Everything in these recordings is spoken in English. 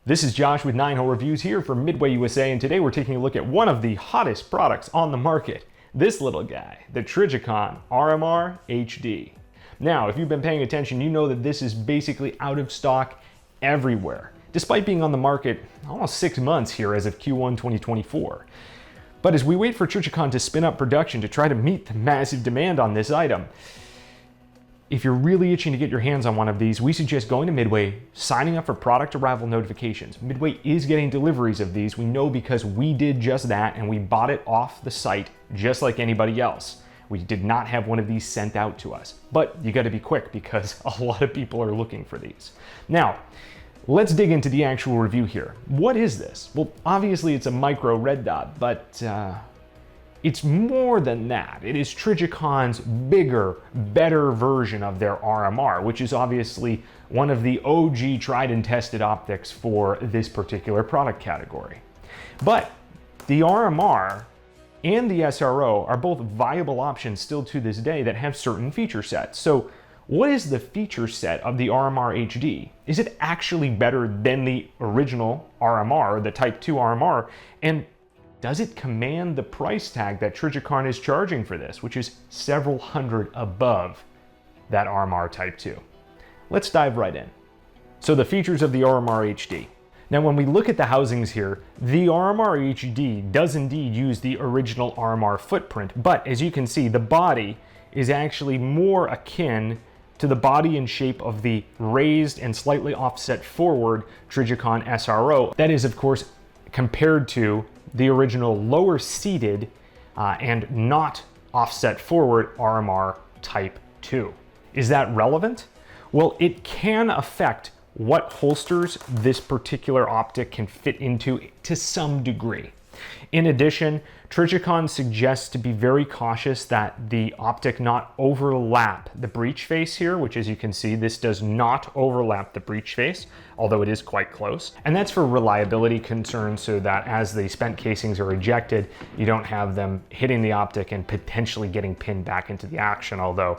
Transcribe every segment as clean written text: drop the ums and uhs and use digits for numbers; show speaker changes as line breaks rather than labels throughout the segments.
This is Josh with 9 Hole Reviews here from MidwayUSA, and today we're taking a look at one of the hottest products on the market. This little guy, the Trijicon RMR HD. Now, if you've been paying attention, you know that this is basically out of stock everywhere, despite being on the market almost 6 months here as of Q1 2024. But as we wait for Trijicon to spin up production to try to meet the massive demand on this item, if you're really itching to get your hands on one of these, we suggest going to Midway, signing up for product arrival notifications. Midway is getting deliveries of these. We know because we did just that and we bought it off the site just like anybody else. We did not have one of these sent out to us. But you got to be quick because a lot of people are looking for these. Now, let's dig into the actual review here. What is this? Well, obviously it's a micro red dot, but it's more than that. It is Trijicon's bigger, better version of their RMR, which is obviously one of the OG tried and tested optics for this particular product category. But the RMR and the SRO are both viable options still to this day that have certain feature sets. So what is the feature set of the RMR HD? Is it actually better than the original RMR, the Type 2 RMR? And does it command the price tag that Trijicon is charging for this, which is several hundred above that RMR Type 2? Let's dive right in. So the features of the RMR HD. Now when we look at the housings here, the RMR HD does indeed use the original RMR footprint, but as you can see, the body is actually more akin to the body and shape of the raised and slightly offset forward Trijicon SRO. That is, of course, compared to the original lower seated and not offset forward RMR Type 2. Is that relevant? Well, it can affect what holsters this particular optic can fit into to some degree. In addition, Trijicon suggests to be very cautious that the optic not overlap the breech face here, which as you can see, this does not overlap the breech face, although it is quite close. And that's for reliability concerns so that as the spent casings are ejected, you don't have them hitting the optic and potentially getting pinned back into the action, although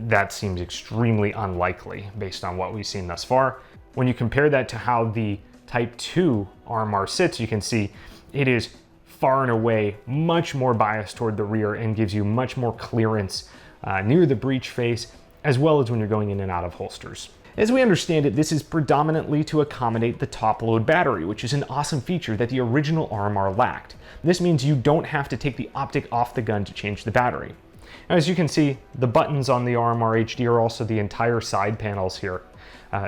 that seems extremely unlikely based on what we've seen thus far. When you compare that to how the Type 2 RMR sits, you can see it is far and away much more biased toward the rear and gives you much more clearance near the breech face, as well as when you're going in and out of holsters. As we understand it, this is predominantly to accommodate the top load battery, which is an awesome feature that the original RMR lacked. This means you don't have to take the optic off the gun to change the battery. Now, as you can see, the buttons on the RMR HD are also the entire side panels here.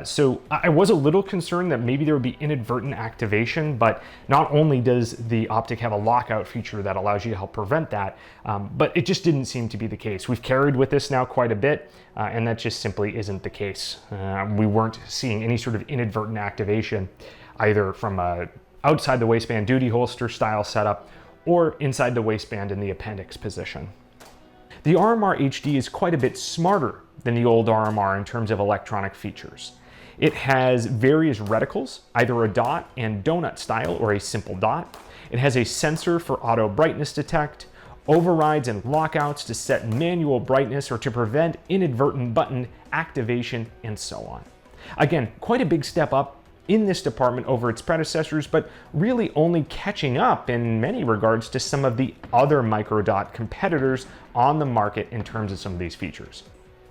So I was a little concerned that maybe there would be inadvertent activation, but not only does the optic have a lockout feature that allows you to help prevent that, but it just didn't seem to be the case. We've carried with this now quite a bit, and that just simply isn't the case. We weren't seeing any sort of inadvertent activation, either from a outside the waistband duty holster style setup or inside the waistband in the appendix position. The RMR HD is quite a bit smarter than the old RMR in terms of electronic features. It has various reticles, either a dot and donut style or a simple dot. It has a sensor for auto brightness detect, overrides and lockouts to set manual brightness or to prevent inadvertent button activation, and so on. Again, quite a big step up in this department over its predecessors, but really only catching up in many regards to some of the other microdot competitors on the market in terms of some of these features.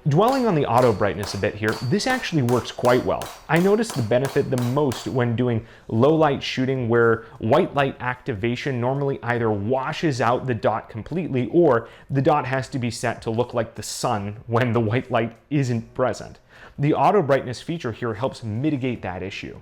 Dwelling on the auto brightness a bit here, this actually works quite well. I noticed the benefit the most when doing low light shooting where white light activation normally either washes out the dot completely or the dot has to be set to look like the sun when the white light isn't present. The auto brightness feature here helps mitigate that issue.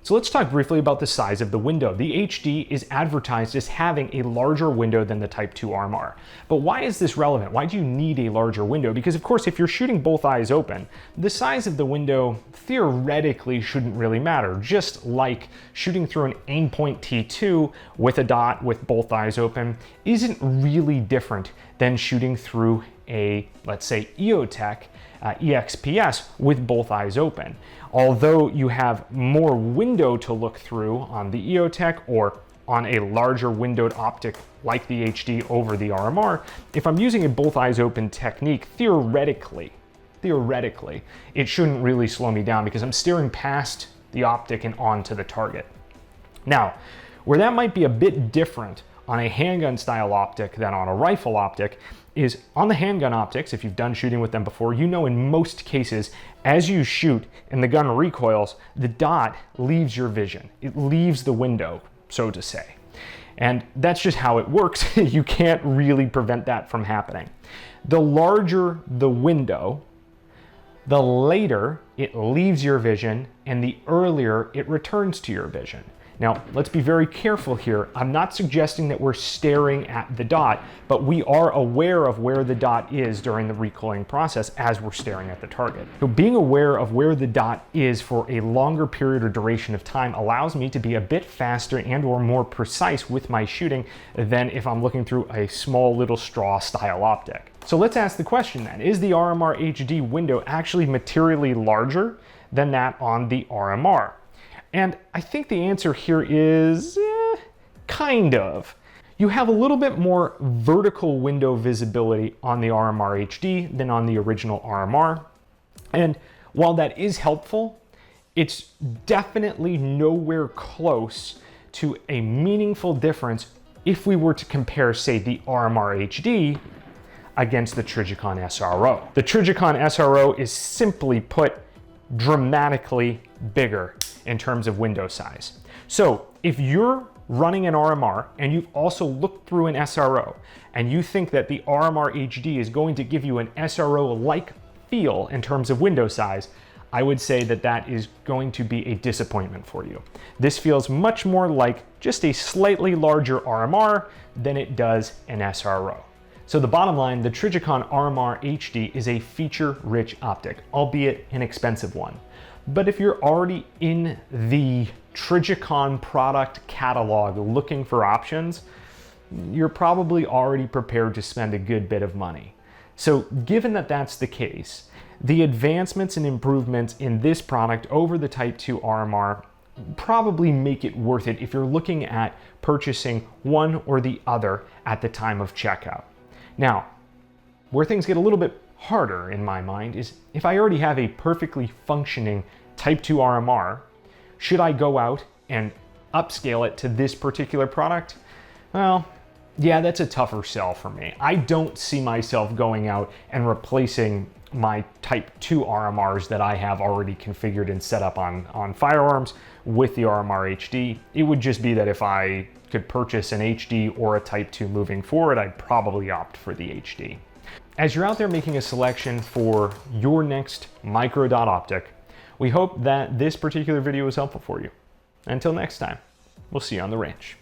So let's talk briefly about the size of the window. The HD is advertised as having a larger window than the Type 2 RMR. But why is this relevant? Why do you need a larger window? Because of course, if you're shooting both eyes open, the size of the window theoretically shouldn't really matter. Just like shooting through an Aimpoint T2 with a dot with both eyes open isn't really different than shooting through a, let's say, EOTech EXPS with both eyes open. Although you have more window to look through on the EOTech or on a larger windowed optic like the HD over the RMR, if I'm using a both eyes open technique, theoretically, it shouldn't really slow me down because I'm staring past the optic and onto the target. Now, where that might be a bit different on a handgun style optic than on a rifle optic is on the handgun optics. If you've done shooting with them before, you know in most cases, as you shoot and the gun recoils, the dot leaves your vision. It leaves the window, so to say. And that's just how it works. You can't really prevent that from happening. The larger the window, the later it leaves your vision and the earlier it returns to your vision. Now, let's be very careful here. I'm not suggesting that we're staring at the dot, but we are aware of where the dot is during the recoiling process as we're staring at the target. So being aware of where the dot is for a longer period or duration of time allows me to be a bit faster and or more precise with my shooting than if I'm looking through a small little straw style optic. So let's ask the question then, is the RMR HD window actually materially larger than that on the RMR? And I think the answer here is kind of. You have a little bit more vertical window visibility on the RMR HD than on the original RMR. And while that is helpful, it's definitely nowhere close to a meaningful difference if we were to compare, say, the RMR HD against the Trijicon SRO. The Trijicon SRO is, simply put, dramatically bigger in terms of window size. So if you're running an RMR and you've also looked through an SRO and you think that the RMR HD is going to give you an SRO-like feel in terms of window size, I would say that that is going to be a disappointment for you. This feels much more like just a slightly larger RMR than it does an SRO. So the bottom line, the Trijicon RMR HD is a feature-rich optic, albeit an expensive one. But if you're already in the Trijicon product catalog looking for options, you're probably already prepared to spend a good bit of money. So given that that's the case, the advancements and improvements in this product over the Type 2 RMR probably make it worth it if you're looking at purchasing one or the other at the time of checkout. Now, where things get a little bit harder in my mind is if I already have a perfectly functioning Type 2 RMR, should I go out and upscale it to this particular product? Well, yeah, that's a tougher sell for me. I don't see myself going out and replacing my Type 2 RMRs that I have already configured and set up on firearms with the RMR HD. It would just be that if I could purchase an HD or a Type 2 moving forward, I'd probably opt for the HD. As you're out there making a selection for your next micro dot optic, we hope that this particular video was helpful for you. Until next time, we'll see you on the range.